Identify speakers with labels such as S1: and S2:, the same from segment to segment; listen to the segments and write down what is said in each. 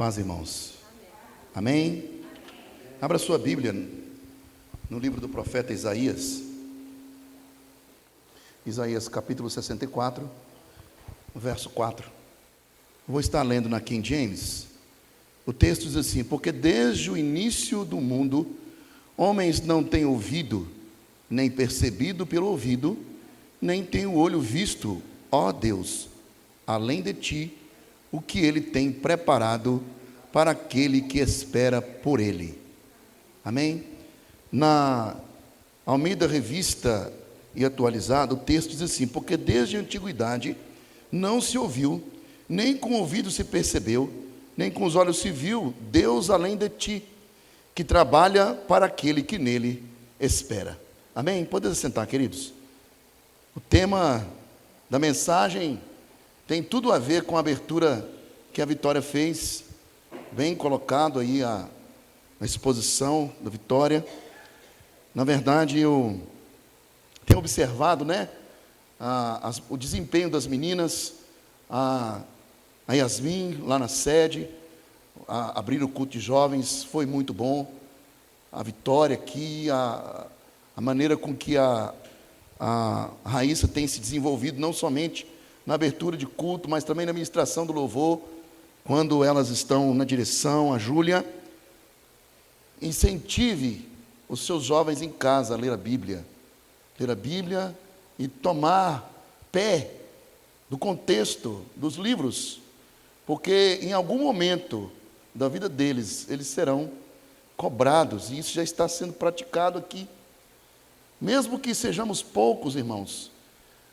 S1: paz, irmãos. Amém? Abra sua Bíblia no livro do profeta Isaías. Isaías capítulo 64, verso 4. Vou estar lendo na King James. O texto diz assim: porque desde o início do mundo, homens não têm ouvido, nem percebido pelo ouvido, nem tem o olho visto, ó Deus, além de ti, o que ele tem preparado para aquele que espera por ele. Amém? Na Almeida Revista e Atualizada, o texto diz assim: porque desde a antiguidade não se ouviu, nem com o ouvido se percebeu, nem com os olhos se viu Deus além de ti, que trabalha para aquele que nele espera. Amém? Podem sentar, queridos. O tema da mensagem tem tudo a ver com a abertura que a Vitória fez, bem colocado aí a exposição da Vitória. Na verdade, eu tenho observado, o desempenho das meninas, a Yasmin lá na sede, abrir o culto de jovens, foi muito bom. A Vitória aqui, a maneira com que a Raíssa tem se desenvolvido, não somente na abertura de culto, mas também na ministração do louvor, quando elas estão na direção. A Júlia, incentive os seus jovens em casa a ler a Bíblia e tomar pé do contexto dos livros, porque em algum momento da vida deles, eles serão cobrados, e isso já está sendo praticado aqui. Mesmo que sejamos poucos, irmãos,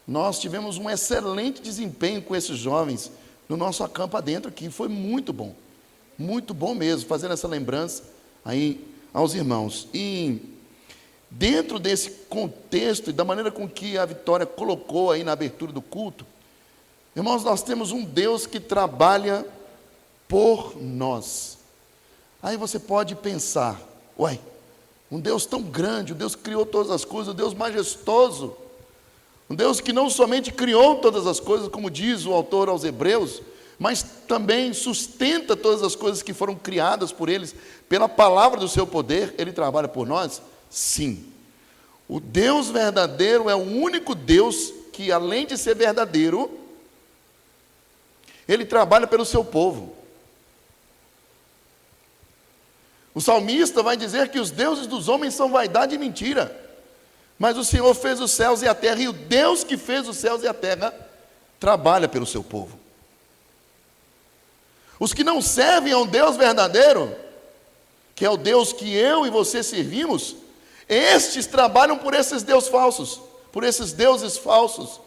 S1: nós tivemos um excelente desempenho com esses jovens no nosso acampo adentro aqui. Foi muito bom mesmo, fazendo essa lembrança aí aos irmãos. E dentro desse contexto e da maneira com que a Vitória colocou aí na abertura do culto, irmãos, nós temos um Deus que trabalha por nós. Aí você pode pensar: uai, um Deus tão grande, um Deus que criou todas as coisas, um Deus majestoso, um Deus que não somente criou todas as coisas, como diz o autor aos Hebreus, mas também sustenta todas as coisas que foram criadas por eles, pela palavra do seu poder. Ele trabalha por nós? Sim. O Deus verdadeiro é o único Deus que, além de ser verdadeiro, ele trabalha pelo seu povo. O salmista vai dizer que os deuses dos homens são vaidade e mentira, mas o Senhor fez os céus e a terra, e o Deus que fez os céus e a terra trabalha pelo seu povo. Os que não servem ao Deus verdadeiro, que é o Deus que eu e você servimos, estes trabalham por esses deuses falsos.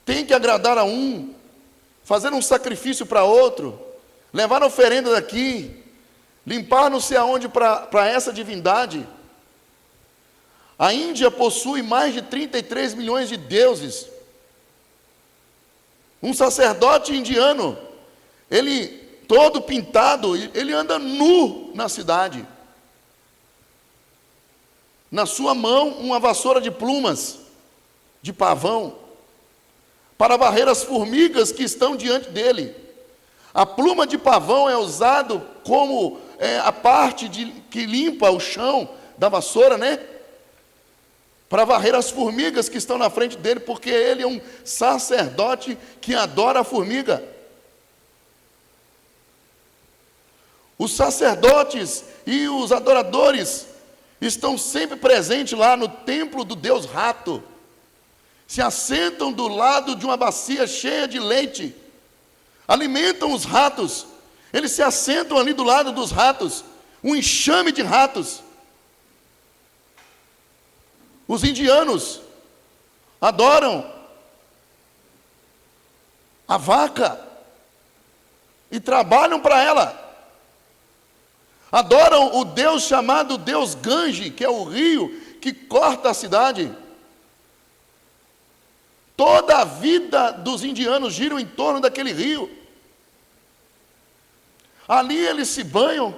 S1: Tem que agradar a um, fazer um sacrifício para outro, levar a oferenda daqui, limpar não sei aonde para essa divindade. A Índia possui mais de 33 milhões de deuses. Um sacerdote indiano, ele todo pintado, ele anda nu na cidade. Na sua mão, uma vassoura de plumas, de pavão, para varrer as formigas que estão diante dele. A pluma de pavão é usado como a parte que limpa o chão da vassoura, para varrer as formigas que estão na frente dele, porque ele é um sacerdote que adora a formiga. Os sacerdotes e os adoradores estão sempre presentes lá no templo do Deus Rato. Se assentam do lado de uma bacia cheia de leite, alimentam os ratos. Eles se assentam ali do lado dos ratos, um enxame de ratos. Os indianos adoram a vaca e trabalham para ela. Adoram o Deus chamado Deus Gange, que é o rio que corta a cidade. Toda a vida dos indianos gira em torno daquele rio. Ali eles se banham,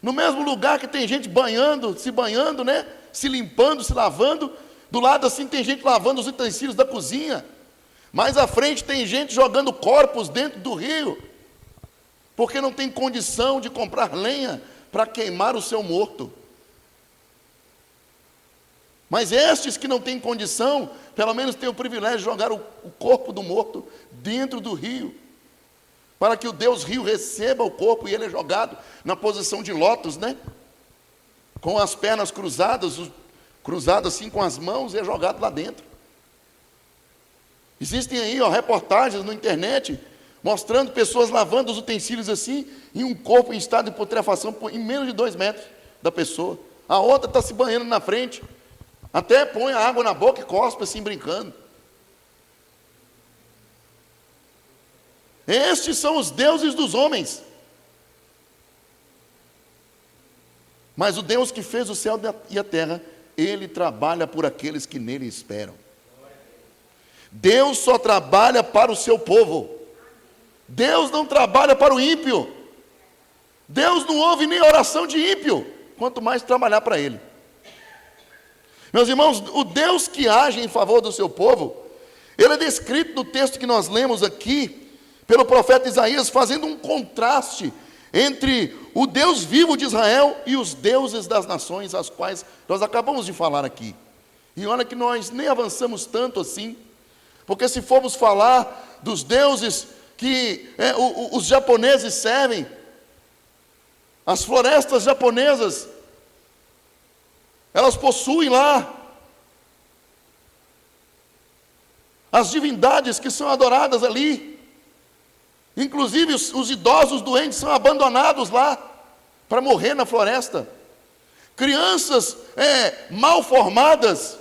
S1: no mesmo lugar que tem gente se banhando, se limpando, se lavando. Do lado assim tem gente lavando os utensílios da cozinha. Mais à frente tem gente jogando corpos dentro do rio. porque não tem condição de comprar lenha para queimar o seu morto. Mas estes que não têm condição, pelo menos têm o privilégio de jogar o corpo do morto dentro do rio, para que o Deus rio receba o corpo e ele é jogado na posição de lótus, né? Com as pernas cruzadas, cruzado assim com as mãos, e é jogado lá dentro. Existem aí reportagens na internet mostrando pessoas lavando os utensílios assim, e um corpo em estado de putrefação em menos de 2 metros da pessoa. A outra está se banhando na frente, até põe a água na boca e cospe assim brincando. Estes são os deuses dos homens. Mas o Deus que fez o céu e a terra, ele trabalha por aqueles que nele esperam. Deus só trabalha para o seu povo. Deus não trabalha para o ímpio. Deus não ouve nem a oração de ímpio, quanto mais trabalhar para ele. Meus irmãos, o Deus que age em favor do seu povo, ele é descrito no texto que nós lemos aqui, pelo profeta Isaías, fazendo um contraste entre o Deus vivo de Israel e os deuses das nações, as quais nós acabamos de falar aqui. E olha que nós nem avançamos tanto assim, porque se formos falar dos deuses que os japoneses servem, as florestas japonesas, elas possuem lá as divindades que são adoradas ali. Inclusive os idosos doentes são abandonados lá para morrer na floresta. Crianças mal formadas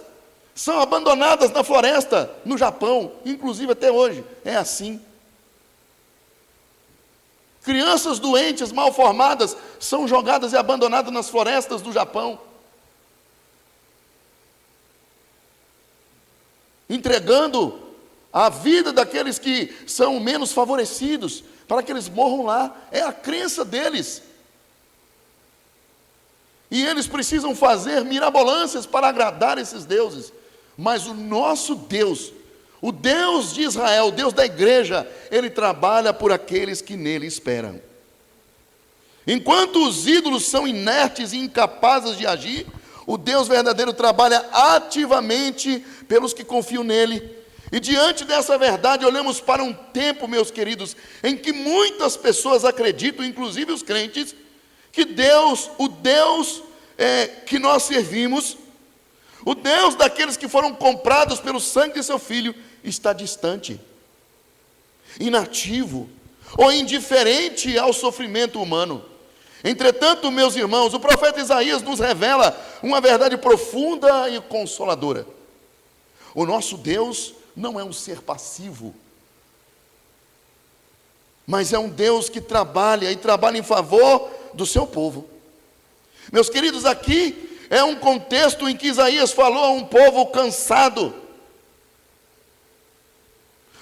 S1: são abandonadas na floresta no Japão, inclusive até hoje é assim. Crianças doentes, mal formadas, são jogadas e abandonadas nas florestas do Japão, entregando a vida daqueles que são menos favorecidos, para que eles morram lá. É a crença deles. E eles precisam fazer mirabolâncias para agradar esses deuses. Mas o nosso Deus, o Deus de Israel, o Deus da igreja, ele trabalha por aqueles que nele esperam. Enquanto os ídolos são inertes e incapazes de agir, o Deus verdadeiro trabalha ativamente pelos que confiam nele. E diante dessa verdade, olhamos para um tempo, meus queridos, em que muitas pessoas acreditam, inclusive os crentes, que Deus, o Deus que nós servimos, o Deus daqueles que foram comprados pelo sangue de seu Filho, está distante, inativo ou indiferente ao sofrimento humano. Entretanto, meus irmãos, o profeta Isaías nos revela uma verdade profunda e consoladora. O nosso Deus não é um ser passivo, mas é um Deus que trabalha e trabalha em favor do seu povo. Meus queridos, aqui é um contexto em que Isaías falou a um povo cansado,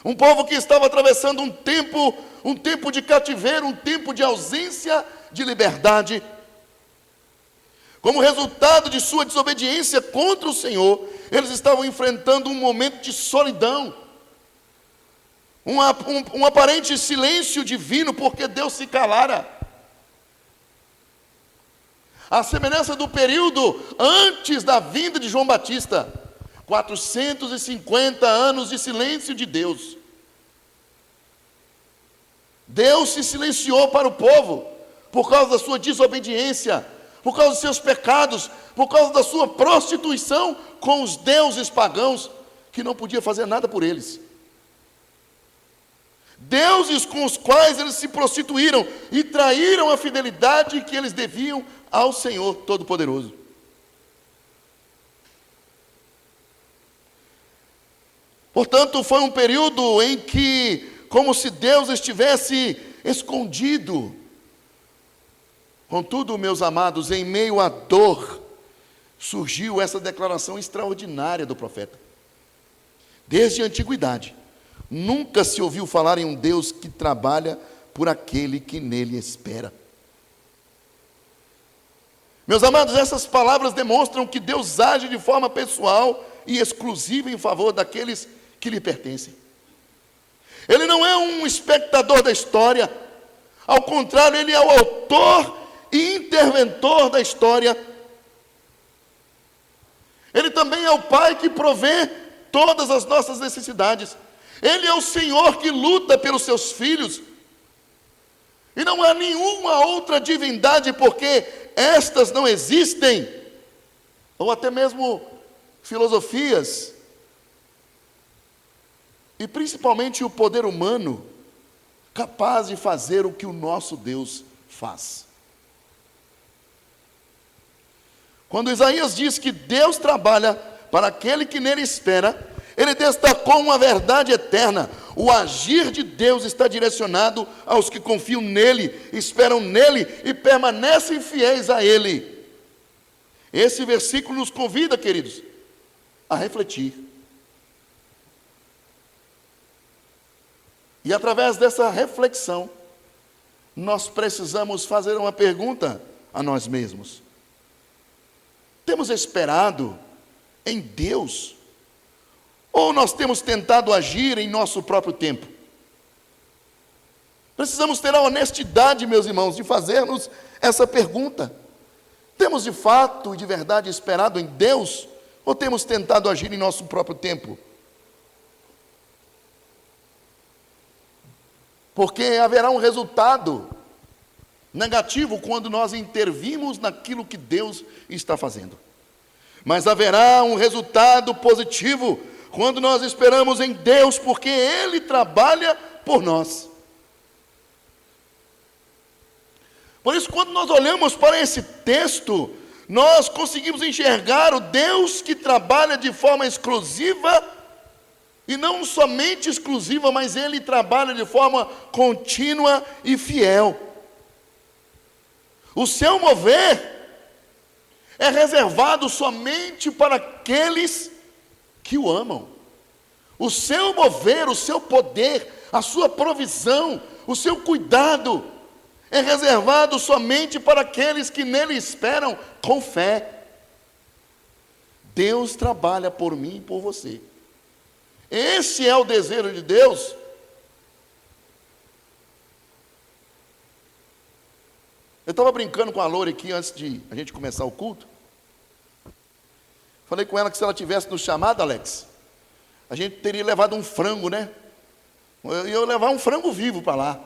S1: um povo que estava atravessando um tempo de cativeiro, um tempo de ausência de liberdade. Como resultado de sua desobediência contra o Senhor, eles estavam enfrentando um momento de solidão, um aparente silêncio divino, porque Deus se calara. A semelhança do período antes da vinda de João Batista, 450 anos de silêncio de Deus. Deus se silenciou para o povo, por causa da sua desobediência, por causa dos seus pecados, por causa da sua prostituição com os deuses pagãos, que não podia fazer nada por eles. Deuses com os quais eles se prostituíram e traíram a fidelidade que eles deviam ao Senhor Todo-Poderoso. Portanto, foi um período em que, como se Deus estivesse escondido. Contudo, meus amados, em meio à dor, surgiu essa declaração extraordinária do profeta. Desde a antiguidade, nunca se ouviu falar em um Deus que trabalha por aquele que nele espera. Meus amados, essas palavras demonstram que Deus age de forma pessoal e exclusiva em favor daqueles que lhe pertencem. Ele não é um espectador da história, Ao contrário, ele é o autor e interventor da história. Ele também é o Pai que provê todas as nossas necessidades. Ele é o Senhor que luta pelos seus filhos. E não há nenhuma outra divindade, porque estas não existem. Ou até mesmo filosofias. E principalmente o poder humano, capaz de fazer o que o nosso Deus faz. Quando Isaías diz que Deus trabalha para aquele que nele espera, ele destacou uma verdade eterna. O agir de Deus está direcionado aos que confiam nele, esperam nele e permanecem fiéis a ele. Esse versículo nos convida, queridos, a refletir. E através dessa reflexão, nós precisamos fazer uma pergunta a nós mesmos. Temos esperado em Deus? Ou nós temos tentado agir em nosso próprio tempo? Precisamos ter a honestidade, meus irmãos, de fazermos essa pergunta. Temos de fato e de verdade esperado em Deus? Ou temos tentado agir em nosso próprio tempo? Porque haverá um resultado negativo quando nós intervimos naquilo que Deus está fazendo. Mas haverá um resultado positivo quando nós esperamos em Deus, porque Ele trabalha por nós. Por isso, quando nós olhamos para esse texto, nós conseguimos enxergar o Deus que trabalha de forma exclusiva, e não somente exclusiva, mas Ele trabalha de forma contínua e fiel. O seu mover é reservado somente para aqueles que o amam. O seu mover, o seu poder, a sua provisão, o seu cuidado é reservado somente para aqueles que nele esperam com fé. Deus trabalha por mim e por você. Esse é o desejo de Deus. Eu estava brincando com a Lore aqui antes de a gente começar o culto. Falei com ela que se ela tivesse nos chamado, Alex, a gente teria levado um frango, né? Eu ia levar um frango vivo para lá.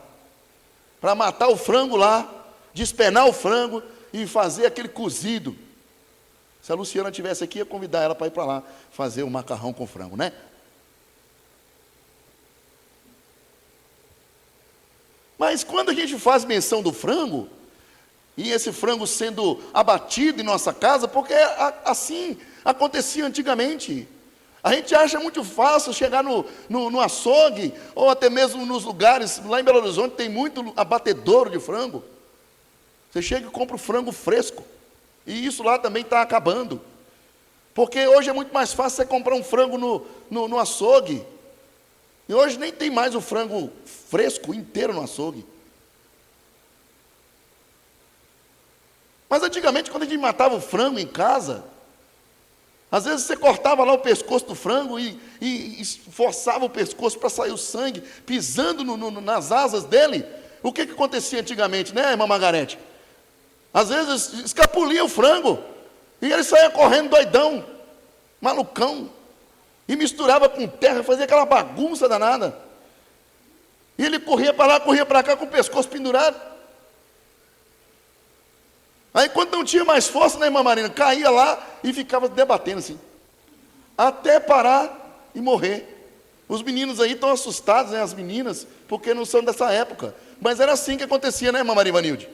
S1: Para matar o frango lá, despenar o frango e fazer aquele cozido. Se a Luciana estivesse aqui, ia convidar ela para ir para lá fazer o macarrão com frango, né? Mas quando a gente faz menção do frango, e esse frango sendo abatido em nossa casa, porque assim acontecia antigamente. A gente acha muito fácil chegar no açougue, ou até mesmo nos lugares, lá em Belo Horizonte tem muito abatedouro de frango. Você chega e compra o frango fresco, e isso lá também está acabando. Porque hoje é muito mais fácil você comprar um frango no açougue. E hoje nem tem mais o frango fresco inteiro no açougue. Mas antigamente, quando a gente matava o frango em casa, às vezes você cortava lá o pescoço do frango e forçava o pescoço para sair o sangue, pisando nas asas dele. O que acontecia antigamente, né, irmã Margarete? Às vezes escapulia o frango e ele saía correndo doidão, malucão, e misturava com terra, fazia aquela bagunça danada. E ele corria para lá, corria para cá com o pescoço pendurado. Aí quando não tinha mais força, né, irmã Marina, caía lá e ficava debatendo assim, até parar e morrer. Os meninos aí estão assustados, né, as meninas, porque não são dessa época. Mas era assim que acontecia, né, irmã Maria Ivanilde?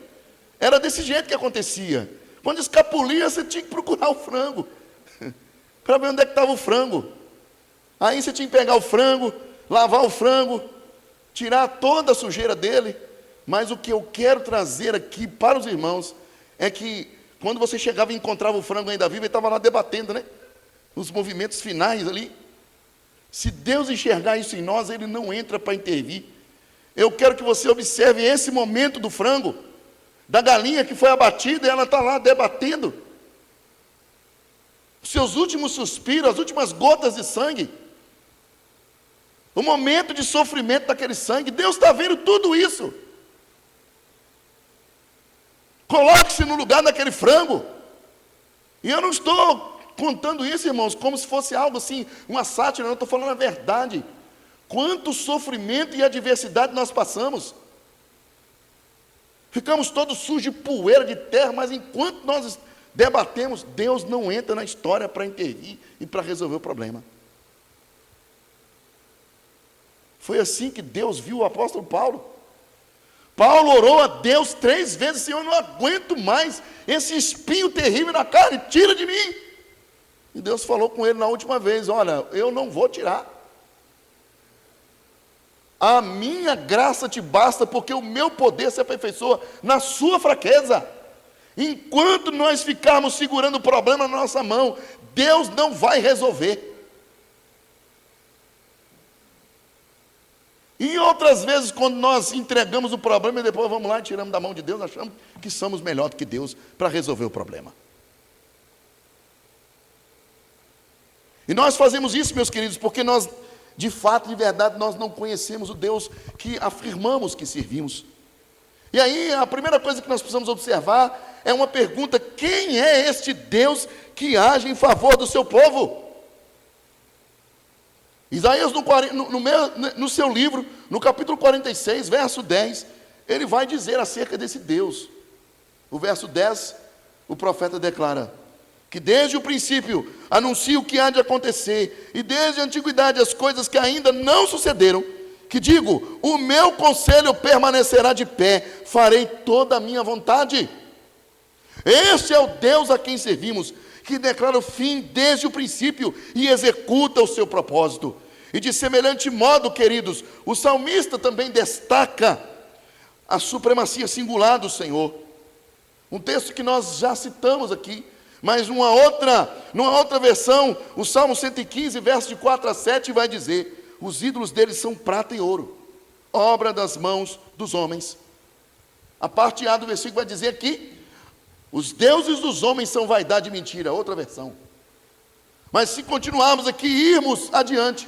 S1: Era desse jeito que acontecia. Quando escapulia, você tinha que procurar o frango, para ver onde é que estava o frango. Aí você tinha que pegar o frango, lavar o frango, tirar toda a sujeira dele. Mas o que eu quero trazer aqui para os irmãos é que quando você chegava e encontrava o frango ainda vivo, ele estava lá debatendo, né? Os movimentos finais ali. Se Deus enxergar isso em nós, Ele não entra para intervir. Eu quero que você observe esse momento do frango, da galinha que foi abatida, e ela está lá debatendo. Os seus últimos suspiros, as últimas gotas de sangue. O momento de sofrimento daquele sangue. Deus está vendo tudo isso. Coloque-se no lugar daquele frango. E eu não estou contando isso, irmãos, como se fosse algo assim, uma sátira, não, eu estou falando a verdade. Quanto sofrimento e adversidade nós passamos. Ficamos todos sujos de poeira, de terra, mas enquanto nós debatemos, Deus não entra na história para intervir e para resolver o problema. Foi assim que Deus viu o apóstolo Paulo. Paulo orou a Deus 3 vezes: Senhor, eu não aguento mais esse espinho terrível na carne, tira de mim. E Deus falou com ele na última vez: olha, eu não vou tirar. A minha graça te basta, porque o meu poder se aperfeiçoa na sua fraqueza. Enquanto nós ficarmos segurando o problema na nossa mão, Deus não vai resolver. E outras vezes, quando nós entregamos o problema e depois vamos lá e tiramos da mão de Deus, achamos que somos melhor do que Deus para resolver o problema. E nós fazemos isso, meus queridos, porque nós, de fato, de verdade, nós não conhecemos o Deus que afirmamos que servimos. E aí, a primeira coisa que nós precisamos observar é uma pergunta: quem é este Deus que age em favor do seu povo? Isaías, no seu livro, no capítulo 46, verso 10, ele vai dizer acerca desse Deus. O verso 10, o profeta declara que desde o princípio anuncia o que há de acontecer, e desde a antiguidade as coisas que ainda não sucederam, que digo, o meu conselho permanecerá de pé, farei toda a minha vontade. Este é o Deus a quem servimos, que declara o fim desde o princípio e executa o seu propósito. E de semelhante modo, queridos, o salmista também destaca a supremacia singular do Senhor. Um texto que nós já citamos aqui, mas numa outra versão, o Salmo 115, verso de 4 a 7, vai dizer: os ídolos deles são prata e ouro, obra das mãos dos homens. A parte A do versículo vai dizer aqui: os deuses dos homens são vaidade e mentira, outra versão. Mas se continuarmos aqui e irmos adiante,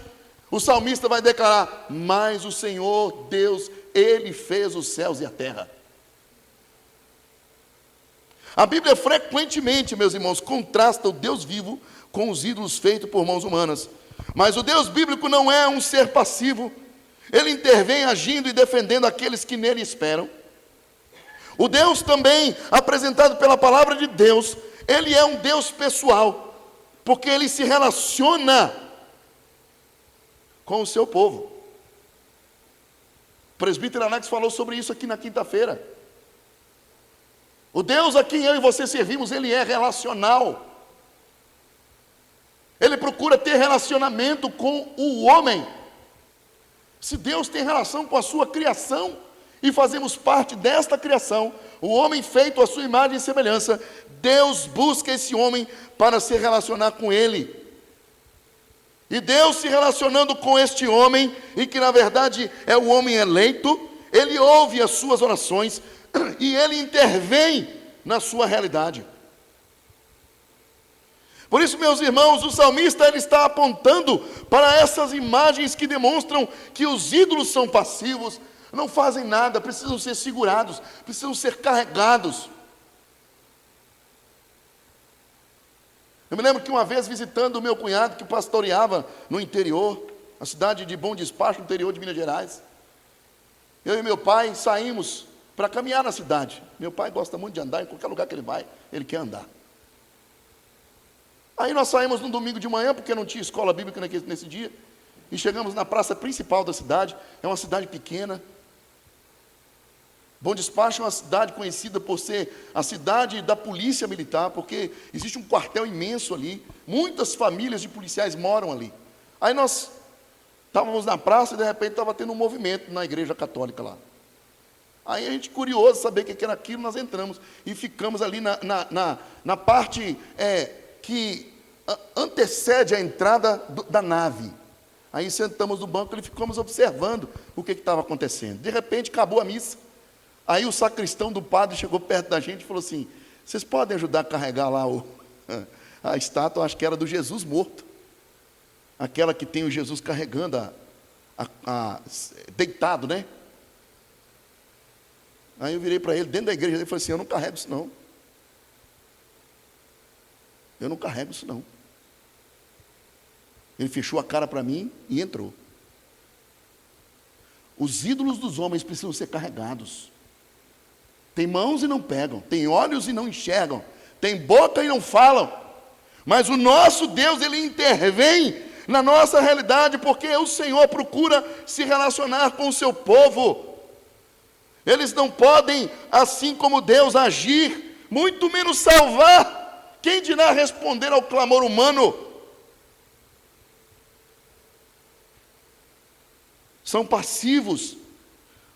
S1: o salmista vai declarar: mas o Senhor Deus, Ele fez os céus e a terra. A Bíblia frequentemente, meus irmãos, contrasta o Deus vivo com os ídolos feitos por mãos humanas. Mas o Deus bíblico não é um ser passivo. Ele intervém agindo e defendendo aqueles que nele esperam. O Deus também apresentado pela palavra de Deus, Ele é um Deus pessoal, porque Ele se relaciona com o seu povo. O presbítero Alex falou sobre isso aqui na quinta-feira. O Deus a quem eu e você servimos, Ele é relacional. Ele procura ter relacionamento com o homem. Se Deus tem relação com a sua criação, e fazemos parte desta criação, o homem feito à sua imagem e semelhança, Deus busca esse homem para se relacionar com ele. E Deus se relacionando com este homem, e que na verdade é o homem eleito, Ele ouve as suas orações, e Ele intervém na sua realidade. Por isso, meus irmãos, o salmista ele está apontando para essas imagens que demonstram que os ídolos são passivos, não fazem nada, precisam ser segurados, precisam ser carregados. Eu me lembro que uma vez visitando o meu cunhado que pastoreava no interior, a cidade de Bom Despacho, no interior de Minas Gerais, eu e meu pai saímos para caminhar na cidade. Meu pai gosta muito de andar, em qualquer lugar que ele vai, ele quer andar. Aí nós saímos no domingo de manhã, porque não tinha escola bíblica nesse dia, e chegamos na praça principal da cidade. É uma cidade pequena. Bom Despacho é uma cidade conhecida por ser a cidade da polícia militar, porque existe um quartel imenso ali, muitas famílias de policiais moram ali. Aí nós estávamos na praça e de repente estava tendo um movimento na igreja católica lá. Aí a gente, curioso, saber o que era aquilo, nós entramos e ficamos ali na parte que antecede a entrada da nave. Aí sentamos no banco e ficamos observando o que estava acontecendo. De repente acabou a missa. Aí o sacristão do padre chegou perto da gente e falou assim: vocês podem ajudar a carregar lá a estátua, acho que era do Jesus morto. Aquela que tem o Jesus carregando, deitado, né? Aí eu virei para ele, dentro da igreja, e falei assim, eu não carrego isso não. Eu não carrego isso não. Ele fechou a cara para mim e entrou. Os ídolos dos homens precisam ser carregados. Tem mãos e não pegam, tem olhos e não enxergam, tem boca e não falam. Mas o nosso Deus, Ele intervém na nossa realidade, porque o Senhor procura se relacionar com o seu povo. Eles não podem, assim como Deus, agir, muito menos salvar. Quem dirá responder ao clamor humano? São passivos.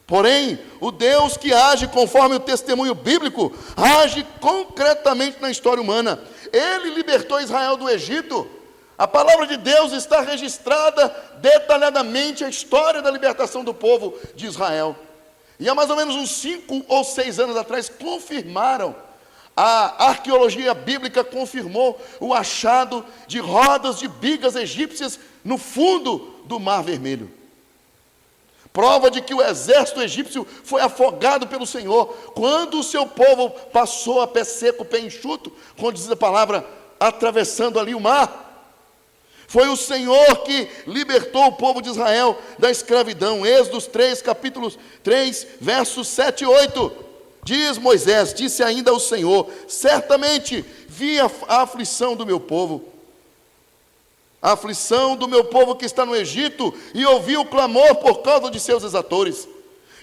S1: Porém, o Deus que age conforme o testemunho bíblico, age concretamente na história humana. Ele libertou Israel do Egito. A palavra de Deus está registrada detalhadamente a história da libertação do povo de Israel. E há mais ou menos uns 5 ou 6 anos atrás, confirmaram, a arqueologia bíblica confirmou o achado de rodas de bigas egípcias no fundo do Mar Vermelho. Prova de que o exército egípcio foi afogado pelo Senhor, quando o seu povo passou a pé seco, pé enxuto, como diz a palavra, atravessando ali o mar. Foi o Senhor que libertou o povo de Israel da escravidão. Êxodo 3, capítulo 3, versos 7 e 8. Diz Moisés, disse ainda o Senhor, certamente vi a aflição do meu povo, a aflição do meu povo que está no Egito, e ouvi o clamor por causa de seus exatores.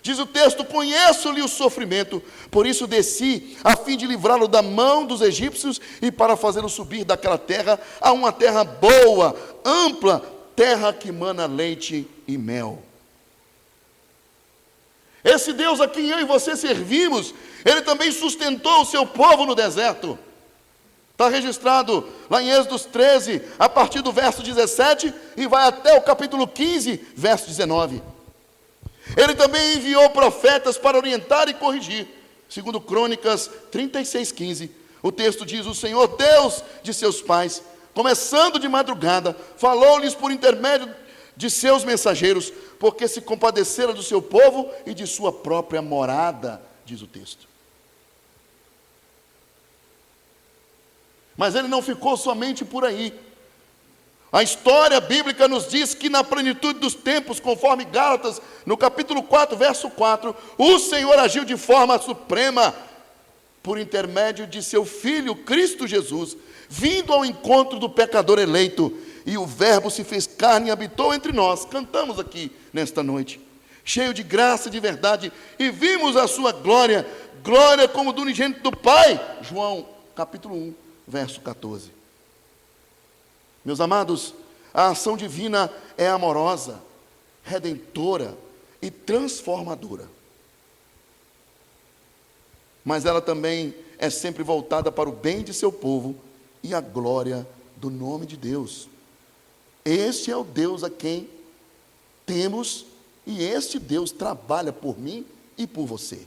S1: Diz o texto, conheço-lhe o sofrimento, por isso desci, a fim de livrá-lo da mão dos egípcios, e para fazê-lo subir daquela terra, a uma terra boa, ampla, terra que mana leite e mel. Esse Deus a quem eu e você servimos, Ele também sustentou o seu povo no deserto. Está registrado lá em Êxodo 13, a partir do verso 17, e vai até o capítulo 15, verso 19. Ele também enviou profetas para orientar e corrigir. Segundo Crônicas 36, 15, o texto diz, o Senhor Deus de seus pais, começando de madrugada, falou-lhes por intermédio de seus mensageiros, porque se compadecera do seu povo e de sua própria morada, diz o texto. Mas ele não ficou somente por aí. A história bíblica nos diz que na plenitude dos tempos, conforme Gálatas, no capítulo 4, verso 4, o Senhor agiu de forma suprema, por intermédio de seu Filho, Cristo Jesus, vindo ao encontro do pecador eleito, e o Verbo se fez carne e habitou entre nós. Cantamos aqui nesta noite, cheio de graça e de verdade, e vimos a sua glória, glória como do unigênito do Pai. João, capítulo 1, verso 14. Meus amados, a ação divina é amorosa, redentora e transformadora. Mas ela também é sempre voltada para o bem de seu povo e a glória do nome de Deus. Este é o Deus a quem temos, e este Deus trabalha por mim e por você.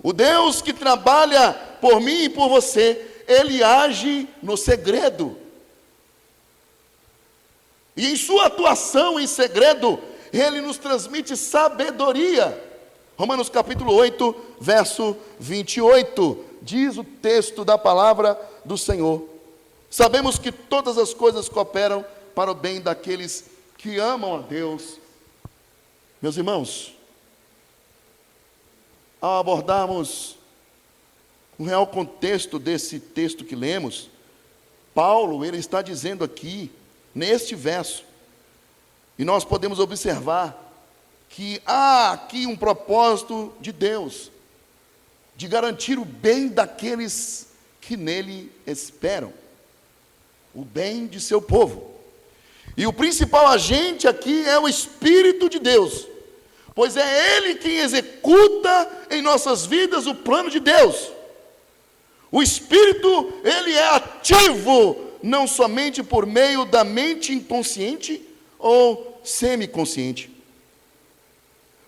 S1: O Deus que trabalha por mim e por você, Ele age no segredo. E em sua atuação em segredo, Ele nos transmite sabedoria. Romanos capítulo 8, verso 28, diz o texto da palavra do Senhor. Sabemos que todas as coisas cooperam para o bem daqueles que amam a Deus. Meus irmãos, ao abordarmos o real contexto desse texto que lemos, Paulo, ele está dizendo aqui, neste verso, e nós podemos observar que há aqui um propósito de Deus, de garantir o bem daqueles que nele esperam, o bem de seu povo. E o principal agente aqui é o Espírito de Deus, pois é Ele quem executa em nossas vidas o plano de Deus. O Espírito, ele é ativo, não somente por meio da mente inconsciente ou semiconsciente,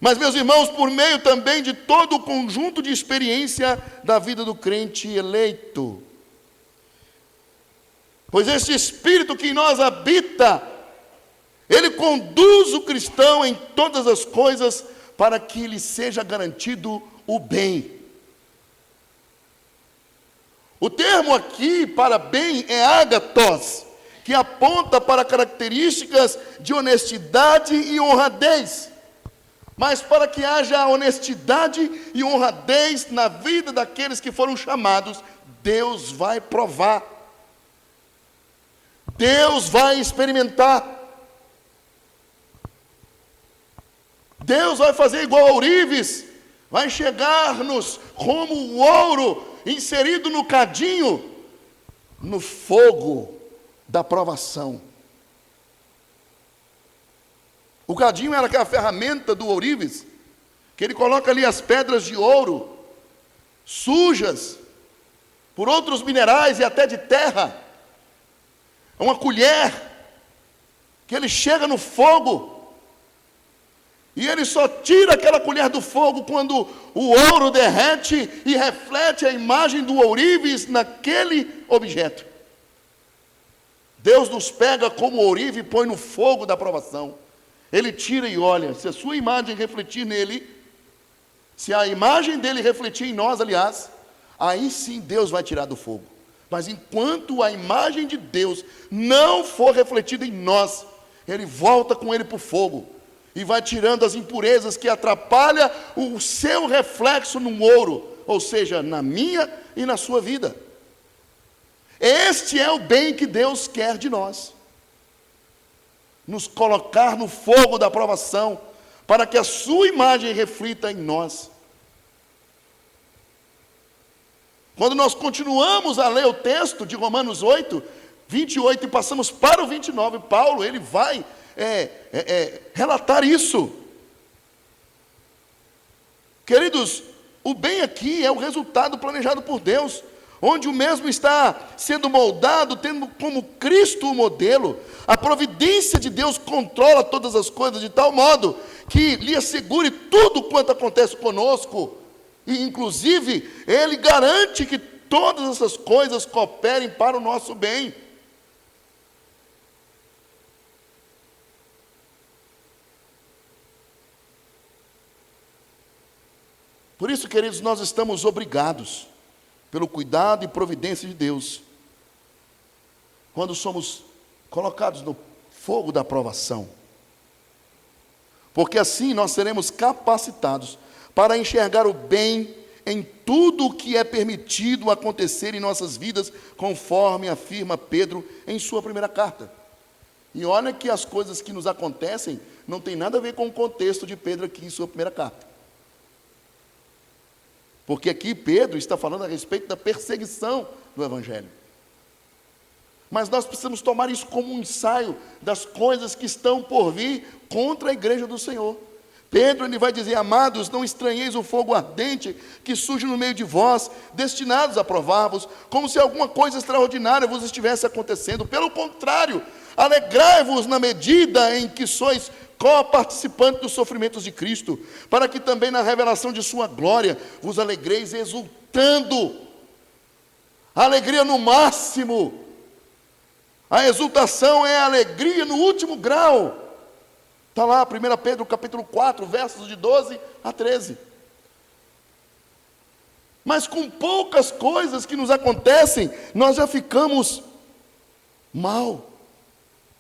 S1: mas, meus irmãos, por meio também de todo o conjunto de experiência da vida do crente eleito. Pois esse Espírito que em nós habita, ele conduz o cristão em todas as coisas para que lhe seja garantido o bem. O termo aqui para bem é ágatos, que aponta para características de honestidade e honradez. Mas para que haja honestidade e honradez na vida daqueles que foram chamados, Deus vai provar. Deus vai experimentar. Deus vai fazer igual a ourives, vai chegar-nos como o ouro inserido no cadinho, no fogo da provação. O cadinho era aquela ferramenta do ourives, que ele coloca ali as pedras de ouro, sujas, por outros minerais e até de terra. É uma colher, que ele chega no fogo, e ele só tira aquela colher do fogo quando o ouro derrete e reflete a imagem do ourives naquele objeto. Deus nos pega como ourive e põe no fogo da provação. Ele tira e olha, se a sua imagem refletir nele, se a imagem dele refletir em nós, aliás, aí sim Deus vai tirar do fogo. Mas enquanto a imagem de Deus não for refletida em nós, ele volta com ele para o fogo e vai tirando as impurezas que atrapalham o seu reflexo no ouro, ou seja, na minha e na sua vida. Este é o bem que Deus quer de nós. Nos colocar no fogo da provação, para que a sua imagem reflita em nós. Quando nós continuamos a ler o texto de Romanos 8, 28, e passamos para o 29, Paulo, ele vai relatar isso. Queridos, o bem aqui é o resultado planejado por Deus, onde o mesmo está sendo moldado, tendo como Cristo o modelo. A providência de Deus controla todas as coisas de tal modo que lhe assegure tudo quanto acontece conosco. E inclusive, Ele garante que todas essas coisas cooperem para o nosso bem. Por isso, queridos, nós estamos obrigados, pelo cuidado e providência de Deus, quando somos colocados no fogo da provação, porque assim nós seremos capacitados para enxergar o bem em tudo o que é permitido acontecer em nossas vidas, conforme afirma Pedro em sua primeira carta. E olha que as coisas que nos acontecem não tem nada a ver com o contexto de Pedro aqui em sua primeira carta. Porque aqui Pedro está falando a respeito da perseguição do Evangelho. Mas nós precisamos tomar isso como um ensaio das coisas que estão por vir contra a igreja do Senhor. Pedro, ele vai dizer: amados, não estranheis o fogo ardente que surge no meio de vós, destinados a provar-vos, como se alguma coisa extraordinária vos estivesse acontecendo. Pelo contrário, alegrai-vos na medida em que sois co-participantes dos sofrimentos de Cristo, para que também na revelação de sua glória vos alegreis exultando. A alegria no máximo. A exultação é a alegria no último grau. Está lá, 1 Pedro capítulo 4, versos de 12 a 13. Mas com poucas coisas que nos acontecem, nós já ficamos mal,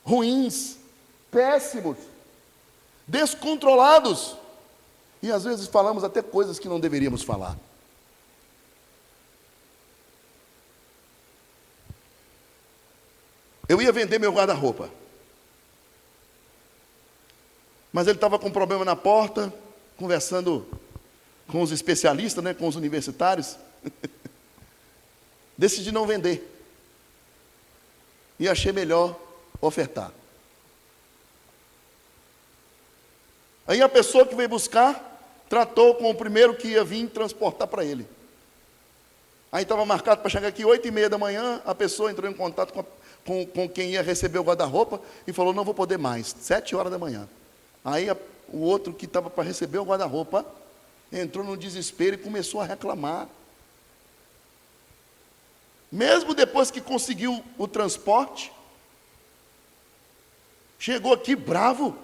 S1: ruins, péssimos, descontrolados. E às vezes falamos até coisas que não deveríamos falar. Eu ia vender meu guarda-roupa, mas ele estava com um problema na porta, conversando com os especialistas, com os universitários. Decidi não vender. E achei melhor ofertar. Aí a pessoa que veio buscar, tratou com o primeiro que ia vir transportar para ele. Aí estava marcado para chegar aqui 8h30 da manhã, a pessoa entrou em contato com quem ia receber o guarda-roupa e falou: não vou poder mais, 7 horas da manhã. Aí o outro que estava para receber o guarda-roupa entrou no desespero e começou a reclamar. Mesmo depois que conseguiu o transporte, chegou aqui bravo.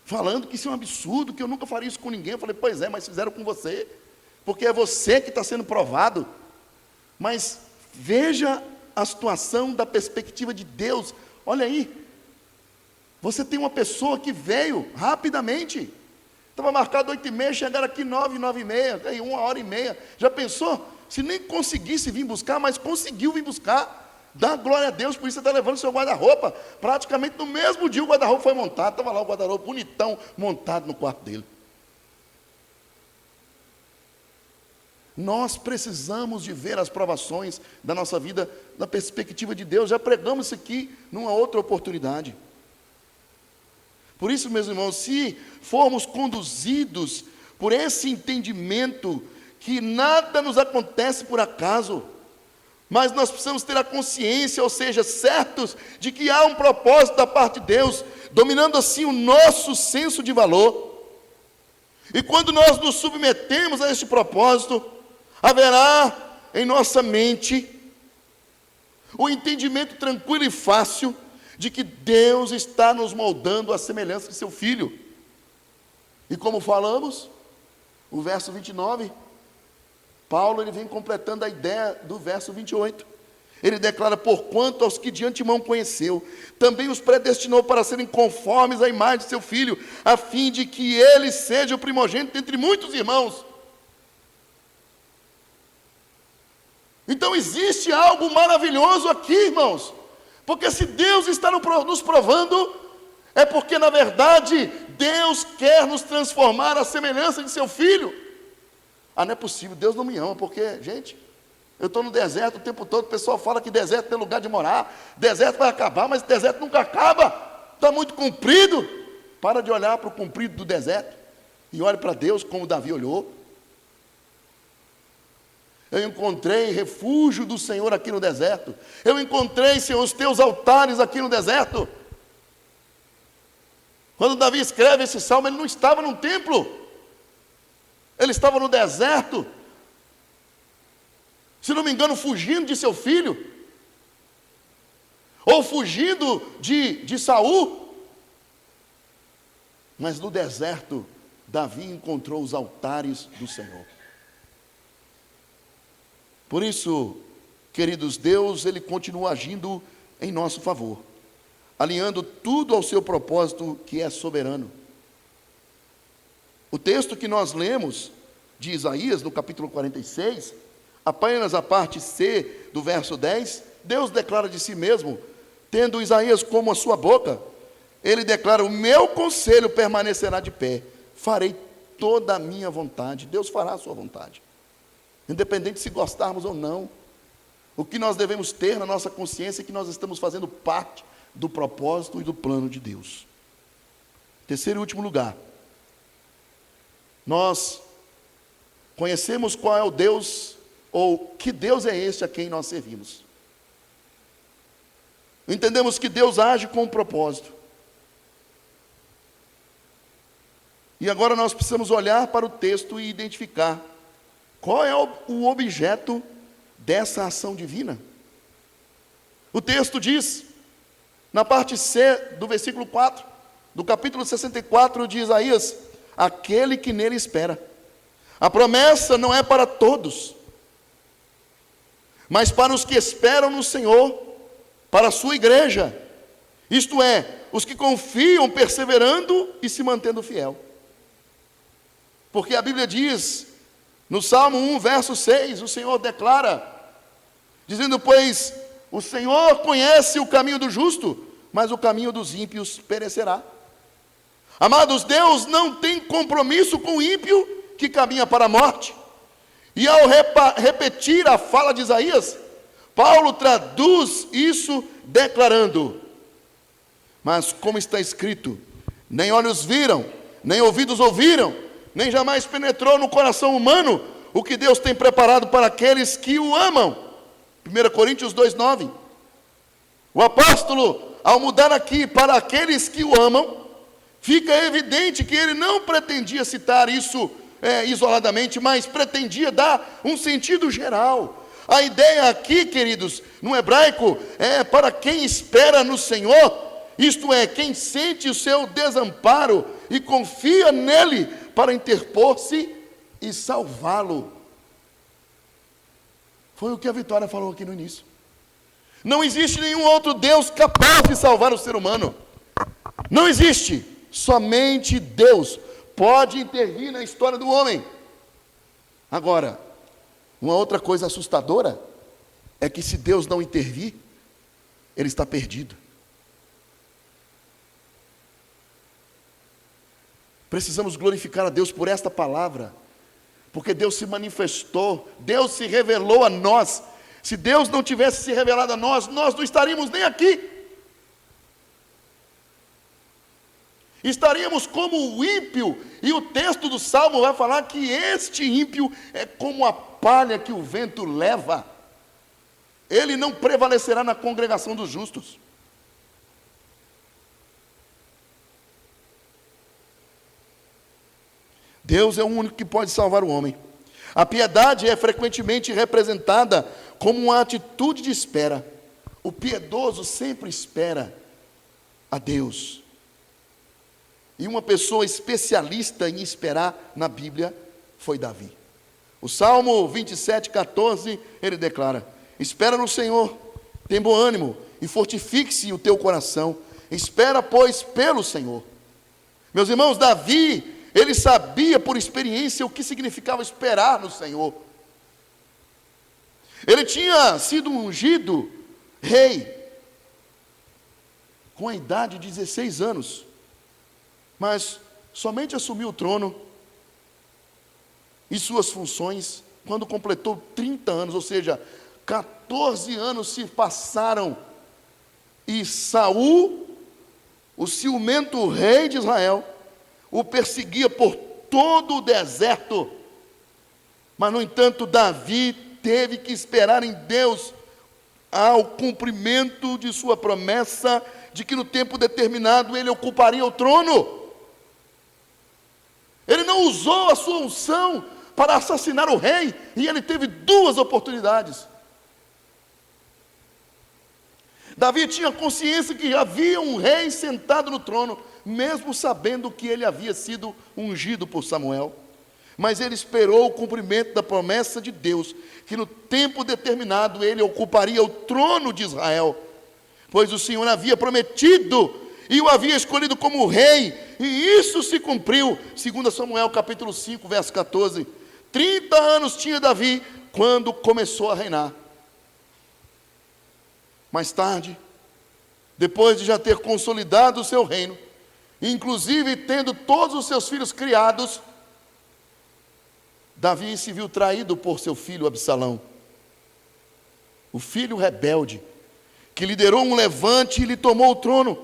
S1: falando que isso é um absurdo, que eu nunca faria isso com ninguém. Eu falei, pois é, mas fizeram com você, porque é você que está sendo provado. Mas veja a situação da perspectiva de Deus. Olha aí, você tem uma pessoa que veio rapidamente, estava marcado 8h30, chegaram aqui 9, 9h30, aí 1h30. Já pensou? Se nem conseguisse vir buscar, mas conseguiu vir buscar. Dá glória a Deus, por isso você está levando seu guarda-roupa. Praticamente no mesmo dia o guarda-roupa foi montado, estava lá o guarda-roupa bonitão, montado no quarto dele. Nós precisamos de ver as provações da nossa vida na perspectiva de Deus. Já pregamos isso aqui numa outra oportunidade. Por isso, meus irmãos, se formos conduzidos por esse entendimento que nada nos acontece por acaso, mas nós precisamos ter a consciência, ou seja, certos de que há um propósito da parte de Deus, dominando assim o nosso senso de valor. E quando nós nos submetemos a este propósito, haverá em nossa mente o entendimento tranquilo e fácil de que Deus está nos moldando à semelhança de seu Filho. E como falamos, o verso 29, Paulo ele vem completando a ideia do verso 28. Ele declara, porquanto aos que de antemão conheceu, também os predestinou para serem conformes à imagem de seu Filho, a fim de que ele seja o primogênito entre muitos irmãos. Então existe algo maravilhoso aqui, irmãos, porque se Deus está nos provando, é porque na verdade Deus quer nos transformar à semelhança de seu Filho. Ah, não é possível, Deus não me ama, porque, gente, eu estou no deserto o tempo todo, o pessoal fala que deserto tem lugar de morar, deserto vai acabar, mas deserto nunca acaba, está muito comprido. Para de olhar para o comprido do deserto e olhe para Deus como Davi olhou. Eu encontrei refúgio do Senhor aqui no deserto. Eu encontrei, Senhor, os teus altares aqui no deserto. Quando Davi escreve esse salmo, ele não estava num templo. Ele estava no deserto. Se não me engano, fugindo de seu filho. Ou fugindo de Saul. Mas no deserto, Davi encontrou os altares do Senhor. Por isso, queridos, Deus, Ele continua agindo em nosso favor, alinhando tudo ao seu propósito que é soberano. O texto que nós lemos de Isaías, no capítulo 46, apenas a parte C do verso 10, Deus declara de si mesmo, tendo Isaías como a sua boca, Ele declara, o meu conselho permanecerá de pé, farei toda a minha vontade. Deus fará a sua vontade. Independente se gostarmos ou não, o que nós devemos ter na nossa consciência é que nós estamos fazendo parte do propósito e do plano de Deus. Terceiro e último lugar, nós conhecemos qual é o Deus, ou que Deus é este a quem nós servimos. Entendemos que Deus age com um propósito. E agora nós precisamos olhar para o texto e identificar qual é o objeto dessa ação divina. O texto diz, na parte C do versículo 4, do capítulo 64 de Isaías, aquele que nele espera. A promessa não é para todos, mas para os que esperam no Senhor, para a sua igreja, isto é, os que confiam perseverando e se mantendo fiel. Porque a Bíblia diz, no Salmo 1, verso 6, o Senhor declara, dizendo, pois o Senhor conhece o caminho do justo, mas o caminho dos ímpios perecerá. Amados, Deus não tem compromisso com o ímpio que caminha para a morte. E ao repetir a fala de Isaías, Paulo traduz isso declarando, mas como está escrito, nem olhos viram, nem ouvidos ouviram, nem jamais penetrou no coração humano o que Deus tem preparado para aqueles que o amam. 1 Coríntios 2,9. O apóstolo, ao mudar aqui para aqueles que o amam, fica evidente que ele não pretendia citar isso isoladamente, mas pretendia dar um sentido geral. A ideia aqui, queridos, no hebraico, é para quem espera no Senhor, isto é, quem sente o seu desamparo e confia nele para interpor-se e salvá-lo. Foi o que a Vitória falou aqui no início. Não existe nenhum outro Deus capaz de salvar o ser humano. Não existe. Somente Deus pode intervir na história do homem. Agora, uma outra coisa assustadora é que se Deus não intervir, ele está perdido. Precisamos glorificar a Deus por esta palavra, porque Deus se manifestou, Deus se revelou a nós. Se Deus não tivesse se revelado a nós, nós não estaríamos nem aqui. Estaríamos como o ímpio, e o texto do Salmo vai falar que este ímpio é como a palha que o vento leva. Ele não prevalecerá na congregação dos justos. Deus é o único que pode salvar o homem. A piedade é frequentemente representada como uma atitude de espera. O piedoso sempre espera a Deus. E uma pessoa especialista em esperar na Bíblia foi Davi. O Salmo 27:14, ele declara: espera no Senhor, tem bom ânimo e fortifique-se o teu coração. Espera, pois, pelo Senhor. Meus irmãos, Davi, ele sabia por experiência o que significava esperar no Senhor. Ele tinha sido ungido rei com a idade de 16 anos, mas somente assumiu o trono e suas funções quando completou 30 anos, ou seja, 14 anos se passaram, e Saul, o ciumento rei de Israel, o perseguia por todo o deserto. Mas, no entanto, Davi teve que esperar em Deus ao cumprimento de sua promessa de que no tempo determinado ele ocuparia o trono. Ele não usou a sua unção para assassinar o rei, e ele teve duas oportunidades. Davi tinha consciência que havia um rei sentado no trono, mesmo sabendo que ele havia sido ungido por Samuel. Mas ele esperou o cumprimento da promessa de Deus, que no tempo determinado ele ocuparia o trono de Israel, pois o Senhor havia prometido e o havia escolhido como rei, e isso se cumpriu. 2 Samuel capítulo 5, verso 14. 30 anos tinha Davi quando começou a reinar. Mais tarde, depois de já ter consolidado o seu reino, inclusive tendo todos os seus filhos criados, Davi se viu traído por seu filho Absalão, o filho rebelde, que liderou um levante e lhe tomou o trono.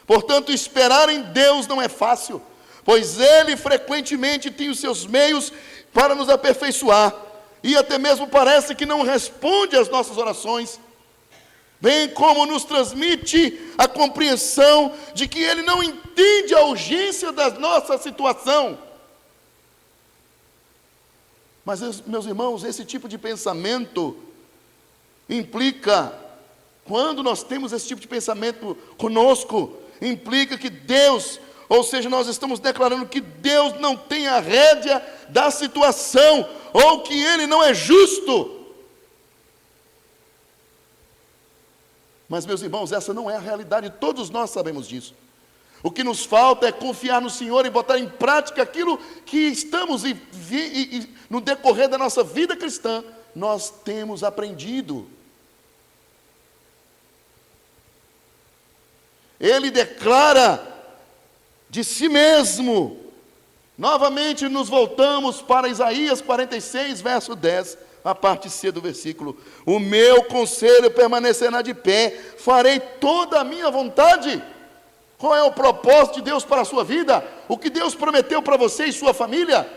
S1: Portanto, esperar em Deus não é fácil, pois Ele frequentemente tem os seus meios para nos aperfeiçoar, e até mesmo parece que não responde às nossas orações, bem como nos transmite a compreensão de que Ele não entende a urgência da nossa situação. Mas, meus irmãos, esse tipo de pensamento implica, quando nós temos esse tipo de pensamento conosco, implica que Deus, ou seja, nós estamos declarando que Deus não tem a rédea da situação, ou que Ele não é justo. Mas, meus irmãos, essa não é a realidade, todos nós sabemos disso. O que nos falta é confiar no Senhor e botar em prática aquilo que estamos e no decorrer da nossa vida cristã, nós temos aprendido. Ele declara de si mesmo. Novamente nos voltamos para Isaías 46, verso 10, a parte C do versículo. O meu conselho permanecerá de pé, farei toda a minha vontade. Qual é o propósito de Deus para a sua vida? O que Deus prometeu para você e sua família?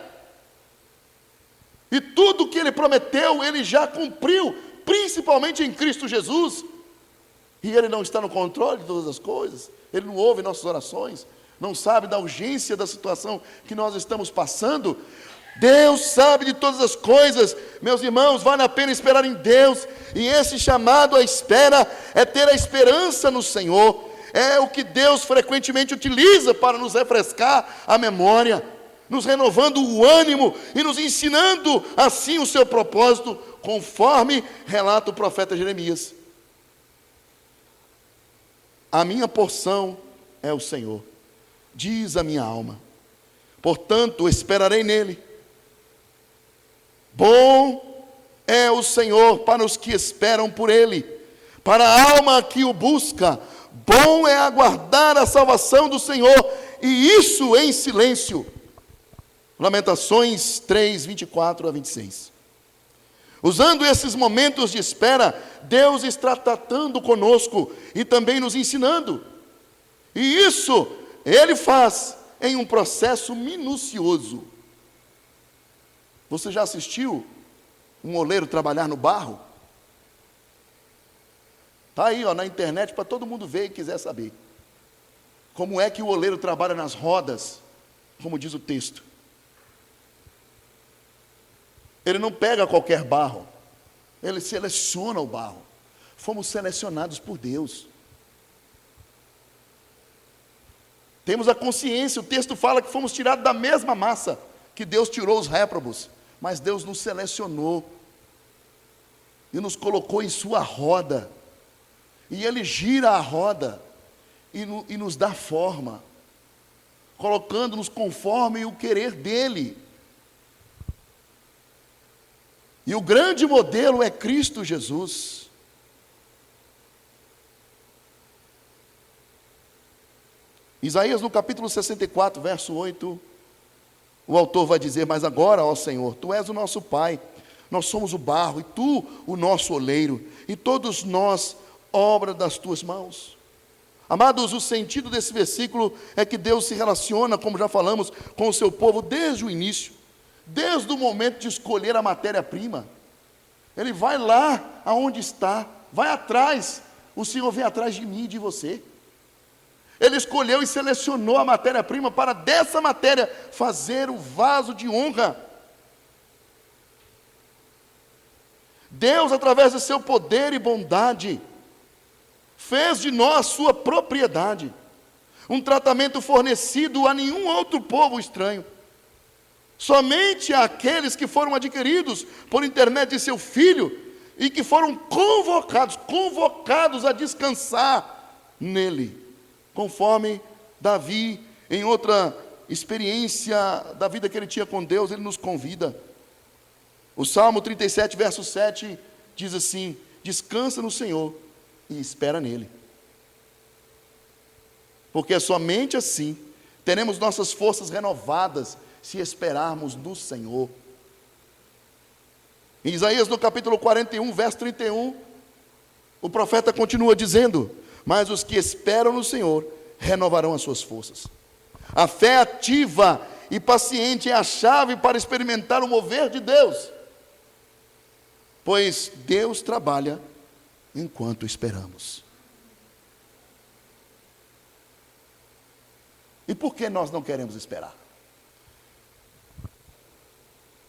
S1: E tudo que Ele prometeu, Ele já cumpriu, principalmente em Cristo Jesus. E Ele não está no controle de todas as coisas. Ele não ouve nossas orações, não sabe da urgência da situação que nós estamos passando. Deus sabe de todas as coisas. Meus irmãos, vale a pena esperar em Deus. E esse chamado à espera é ter a esperança no Senhor, é o que Deus frequentemente utiliza para nos refrescar a memória, nos renovando o ânimo e nos ensinando assim o seu propósito, conforme relata o profeta Jeremias. A minha porção é o Senhor, diz a minha alma, portanto esperarei nele. Bom é o Senhor para os que esperam por ele, para a alma que o busca. Bom é aguardar a salvação do Senhor, e isso em silêncio. Lamentações 3, 24 a 26. Usando esses momentos de espera, Deus está tratando conosco e também nos ensinando. E isso Ele faz em um processo minucioso. Você já assistiu um oleiro trabalhar no barro? Está aí, na internet, para todo mundo ver e quiser saber. Como é que o oleiro trabalha nas rodas, como diz o texto. Ele não pega qualquer barro, ele seleciona o barro. Fomos selecionados por Deus. Temos a consciência, o texto fala que fomos tirados da mesma massa que Deus tirou os réprobos, mas Deus nos selecionou e nos colocou em sua roda, e Ele gira a roda e nos dá forma, colocando-nos conforme o querer dEle. E o grande modelo é Cristo Jesus. Isaías no capítulo 64, verso 8, o autor vai dizer: mas agora, ó Senhor, Tu és o nosso Pai, nós somos o barro, e Tu o nosso oleiro, e todos nós, obra das Tuas mãos. Amados, o sentido desse versículo é que Deus se relaciona, como já falamos, com o seu povo desde o início. Desde o momento de escolher a matéria-prima, Ele vai lá aonde está, vai atrás. O Senhor vem atrás de mim e de você. Ele escolheu e selecionou a matéria-prima para dessa matéria fazer o vaso de honra. Deus, através do seu poder e bondade, fez de nós sua propriedade, um tratamento fornecido a nenhum outro povo estranho. Somente àqueles que foram adquiridos por intermédio de seu Filho e que foram convocados a descansar nele, conforme Davi, em outra experiência da vida que ele tinha com Deus, ele nos convida. O Salmo 37, verso 7, diz assim: descansa no Senhor e espera nele, porque somente assim teremos nossas forças renovadas, se esperarmos no Senhor. Em Isaías no capítulo 41, verso 31, o profeta continua dizendo: mas os que esperam no Senhor renovarão as suas forças. A fé ativa e paciente é a chave para experimentar o mover de Deus, pois Deus trabalha enquanto esperamos. E por que nós não queremos esperar?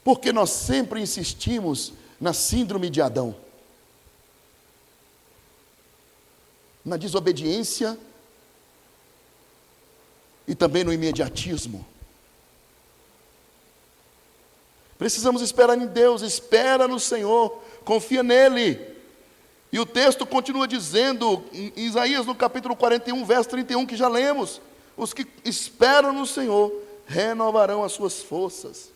S1: Porque nós sempre insistimos na síndrome de Adão, na desobediência e também no imediatismo. Precisamos esperar em Deus, espera no Senhor, confia nele. E o texto continua dizendo, em Isaías no capítulo 41, verso 31, que já lemos: os que esperam no Senhor renovarão as suas forças.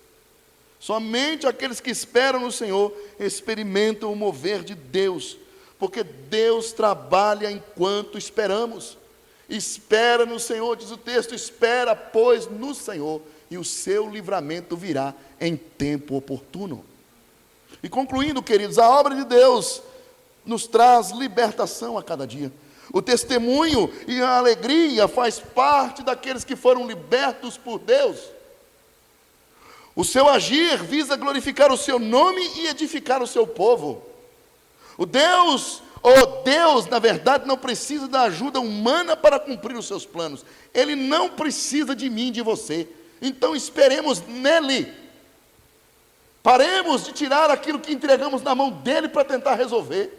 S1: Somente aqueles que esperam no Senhor experimentam o mover de Deus, porque Deus trabalha enquanto esperamos. Espera no Senhor, diz o texto: espera, pois, no Senhor, e o seu livramento virá em tempo oportuno. E concluindo, queridos, a obra de Deus nos traz libertação a cada dia. O testemunho e a alegria faz parte daqueles que foram libertos por Deus. O seu agir visa glorificar o seu nome e edificar o seu povo. Deus, na verdade, não precisa da ajuda humana para cumprir os seus planos. Ele não precisa de mim e de você. Então esperemos nele. Paremos de tirar aquilo que entregamos na mão dele para tentar resolver.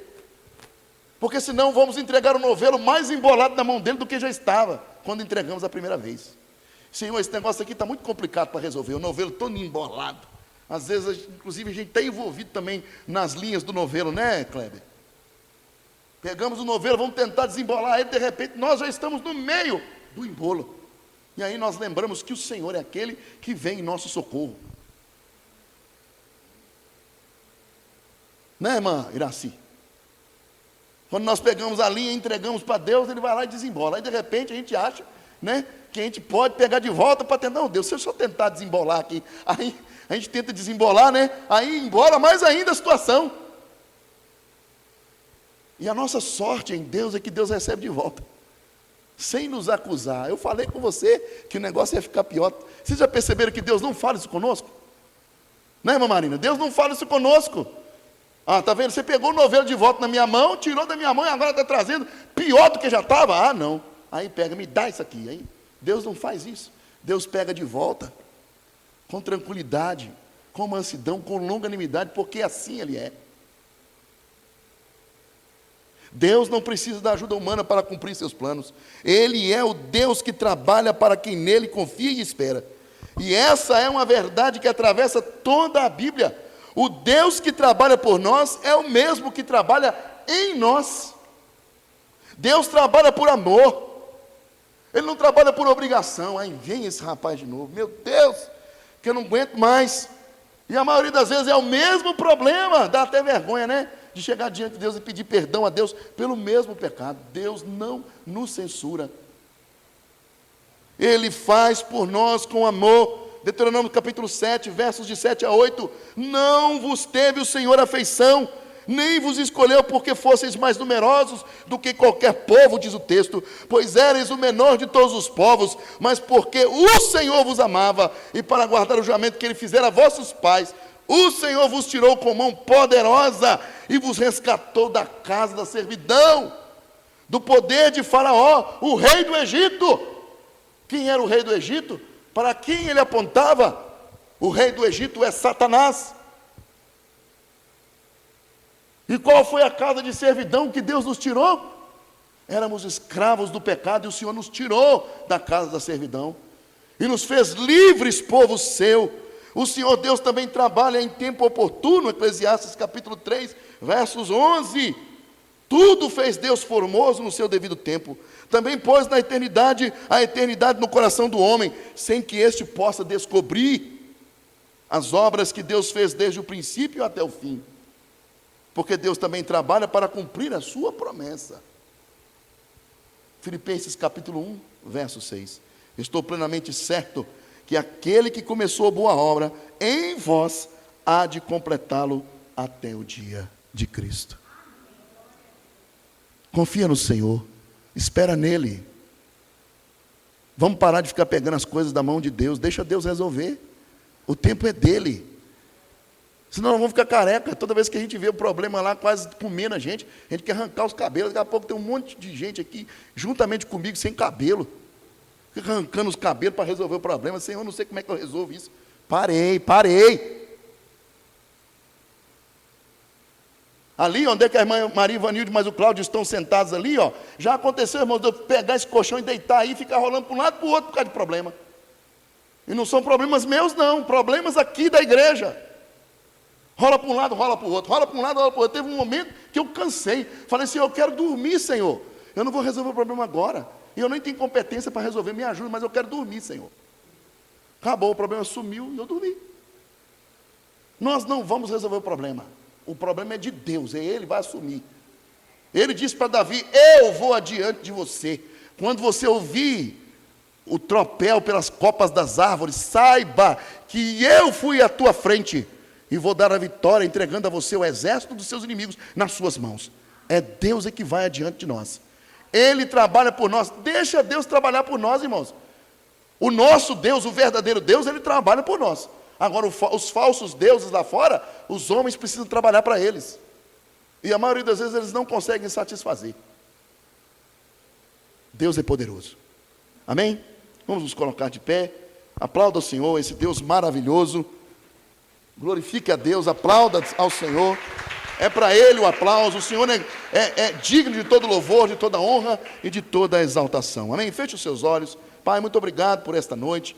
S1: Porque senão vamos entregar o novelo mais embolado na mão dele do que já estava, quando entregamos a primeira vez. Senhor, esse negócio aqui está muito complicado para resolver, o novelo todo embolado. Às vezes, inclusive, a gente está envolvido também nas linhas do novelo, né, Kleber? Pegamos o novelo, vamos tentar desembolar ele, de repente nós já estamos no meio do embolo. E aí nós lembramos que o Senhor é aquele que vem em nosso socorro. Né, irmã Iraci? Quando nós pegamos a linha e entregamos para Deus, Ele vai lá e desembola. Aí de repente a gente acha, né, que a gente pode pegar de volta para tentar. Não, Deus, se eu só tentar desembolar aqui, aí a gente tenta desembolar, né? Aí embora mais ainda a situação. E a nossa sorte em Deus é que Deus recebe de volta, sem nos acusar. Eu falei com você que o negócio ia ficar pior. Vocês já perceberam que Deus não fala isso conosco? Né, irmã Marina? Deus não fala isso conosco. Ah, tá vendo? Você pegou o novelo de volta na minha mão, tirou da minha mão e agora está trazendo pior do que já estava? Ah, não. Aí pega, me dá isso aqui. Aí Deus não faz isso. Deus pega de volta, com tranquilidade, com mansidão, com longanimidade, porque assim Ele é. Deus não precisa da ajuda humana para cumprir seus planos. Ele é o Deus que trabalha para quem nele confia e espera. E essa é uma verdade que atravessa toda a Bíblia. O Deus que trabalha por nós é o mesmo que trabalha em nós. Deus trabalha por amor. Ele não trabalha por obrigação. Aí vem esse rapaz de novo. Meu Deus, que eu não aguento mais. E a maioria das vezes é o mesmo problema. Dá até vergonha, né? De chegar diante de Deus e pedir perdão a Deus pelo mesmo pecado. Deus não nos censura. Ele faz por nós com amor. Deuteronômio capítulo 7, versos de 7 a 8. Não vos teve o Senhor afeição, nem vos escolheu porque fosseis mais numerosos do que qualquer povo, diz o texto, pois éreis o menor de todos os povos, mas porque o Senhor vos amava, e para guardar o juramento que Ele fizera a vossos pais, o Senhor vos tirou com mão poderosa, e vos resgatou da casa da servidão, do poder de Faraó, o rei do Egito. Quem era o rei do Egito? Para quem ele apontava? O rei do Egito é Satanás. E qual foi a casa de servidão que Deus nos tirou? Éramos escravos do pecado e o Senhor nos tirou da casa da servidão e nos fez livres, povo seu. O Senhor Deus também trabalha em tempo oportuno, Eclesiastes capítulo 3, versos 11. Tudo fez Deus formoso no seu devido tempo. Também pôs na eternidade, a eternidade no coração do homem, sem que este possa descobrir as obras que Deus fez desde o princípio até o fim. Porque Deus também trabalha para cumprir a sua promessa. Filipenses capítulo 1, verso 6. Estou plenamente certo que aquele que começou a boa obra em vós há de completá-lo até o dia de Cristo. Confia no Senhor, espera nele. Vamos parar de ficar pegando as coisas da mão de Deus, deixa Deus resolver. O tempo é dele. Senão nós vamos ficar careca. Toda vez que a gente vê o problema lá quase comendo a gente quer arrancar os cabelos. Daqui a pouco tem um monte de gente aqui, juntamente comigo, sem cabelo. Fica arrancando os cabelos para resolver o problema. Senhor, eu não sei como é que eu resolvo isso. Parei. Ali, onde é que a irmã Maria Ivanilde e mais o Cláudio estão sentados ali, ó, já aconteceu, irmãos, de eu pegar esse colchão e deitar aí e ficar rolando para um lado e para o outro por causa de problema. E não são problemas meus, não, problemas aqui da igreja. Rola para um lado, rola para o outro, rola para um lado, rola para o outro. Teve um momento que eu cansei. Falei assim, eu quero dormir, Senhor. Eu não vou resolver o problema agora. E eu nem tenho competência para resolver, me ajuda, mas eu quero dormir, Senhor. Acabou, o problema sumiu e eu dormi. Nós não vamos resolver o problema. O problema é de Deus, Ele vai assumir. Ele disse para Davi, eu vou adiante de você. Quando você ouvir o tropel pelas copas das árvores, saiba que eu fui à tua frente e vou dar a vitória, entregando a você o exército dos seus inimigos nas suas mãos. É Deus que vai adiante de nós. Ele trabalha por nós. Deixa Deus trabalhar por nós, irmãos. O nosso Deus, o verdadeiro Deus, Ele trabalha por nós. Agora, os falsos deuses lá fora, os homens precisam trabalhar para eles. E a maioria das vezes eles não conseguem satisfazer. Deus é poderoso. Amém? Vamos nos colocar de pé. Aplauda ao Senhor, esse Deus maravilhoso. Glorifique a Deus, aplauda ao Senhor. É para Ele o aplauso. O Senhor é digno de todo louvor, de toda honra e de toda exaltação. Amém? Feche os seus olhos. Pai, muito obrigado por esta noite.